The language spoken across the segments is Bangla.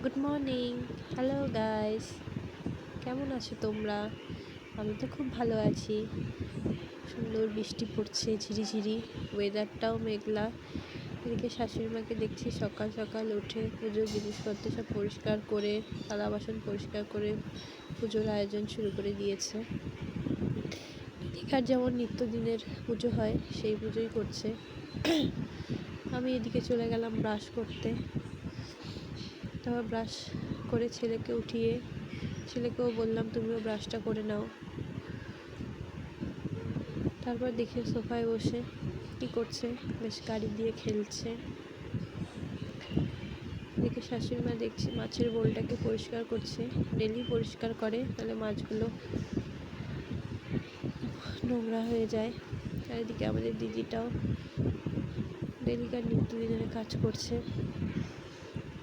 Good morning. হ্যালো গাইস, কেমন আছো তোমরা? আমি তো খুব ভালো আছি। সুন্দর বৃষ্টি পড়ছে ঝিরিঝিরি, ওয়েদারটাও মেঘলা। এদিকে শাশুড়ি মাকে দেখছি সকাল সকাল উঠে পুজোর জিনিসপত্র সব পরিষ্কার করে, থালা বাসন পরিষ্কার করে পুজোর আয়োজন শুরু করে দিয়েছে। এদিকার যেমন নিত্যদিনের পুজো হয় সেই পুজোই করছে। আমি এদিকে চলে গেলাম ব্রাশ করতে। তারপর ব্রাশ করে ছেলেকেও বললাম তুমিও ব্রাশটা করে নাও। তারপর দেখি সোফায় বসে কি করছে, বেশ গাড়ি দিয়ে খেলছে। দেখি শাশুড়ি মা দেখছি মাছের বোলটাকে পরিষ্কার করছে। ডেলি পরিষ্কার করে, তাহলে মাছগুলো নোংরা হয়ে যায়। আর এদিকে আমাদের দিদিটাও ডেলিকার নিত্যদিনের কাজ করছে।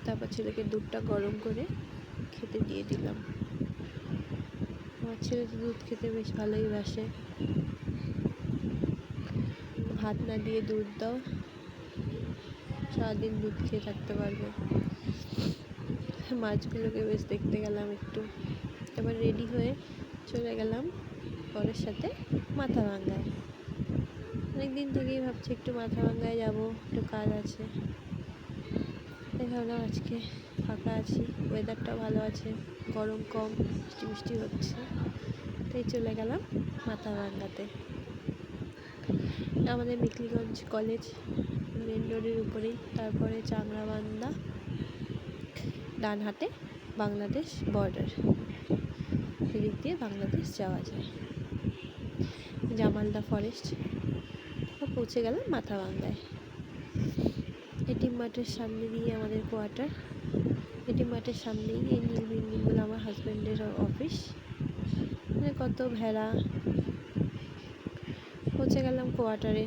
তারপর ছেলেকে দুধটা গরম করে খেতে দিয়ে দিলাম। আমার ছেলে তো দুধ খেতে বেশ ভালোই বাসে। ভাত না দিয়ে দুধ দাও, সারাদিন দুধ খেয়ে থাকতে পারবে। মাছগুলোকে বেশ দেখতে গেলাম একটু। এবার রেডি হয়ে চলে গেলাম পরের সাথে মাথাভাঙ্গায়। অনেকদিন থেকেই ভাবছি একটু মাথাভাঙ্গায় যাবো, একটু কাজ আছে। তাই ভাবলাম আজকে ফাঁকা আছি, ওয়েদারটাও ভালো আছে, গরম কম, বৃষ্টি বৃষ্টি হচ্ছে, তাই চলে গেলাম মাথাভাঙ্গাতে। আমাদের মেখলিগঞ্জ কলেজ মেন রোডের উপরেই। তারপরে চাংড়াবান্ধা, ডান হাতে বাংলাদেশ বর্ডার, এদিক দিয়ে বাংলাদেশ যাওয়া যায়। জামালদা ফরেস্ট পৌঁছে গেলাম মাথাভাঙ্গায়। এটিএম মাঠের সামনে দিয়ে আমাদের কোয়ার্টার। এটিএম মাঠের সামনেই এই নীল বিল্ডিংগুলো আমার হাজব্যান্ডের অফিস। কত ভেড়া। পৌঁছে গেলাম কোয়ার্টারে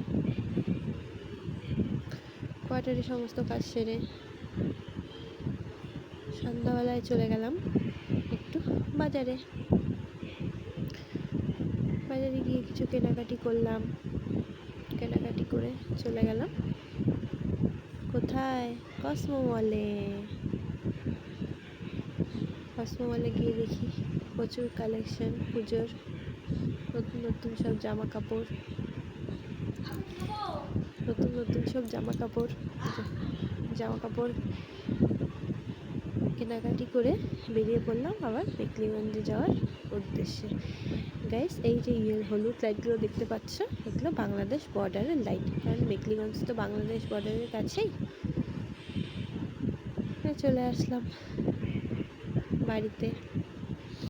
সমস্ত কাজ সেরে সন্ধ্যাবেলায় চলে গেলাম একটু বাজারে গিয়ে কিছু কেনাকাটি করলাম। কেনাকাটি করে চলে গেলাম কোথায়? কসমো মলে গিয়ে দেখি প্রচুর কালেকশন পুজোর, নতুন নতুন সব জামা কাপড় কেনাকাটি করে বেরিয়ে পড়লাম আবার মেখলিগঞ্জে যাওয়ার উদ্দেশ্যে। গাইস, এই যে হলুদ লাইটগুলো দেখতে পাচ্ছ, এগুলো বাংলাদেশ বর্ডারের লাইট, কারণ মেখলিগঞ্জ তো বাংলাদেশ বর্ডারের কাছেই। চলে আসলাম বাড়িতে।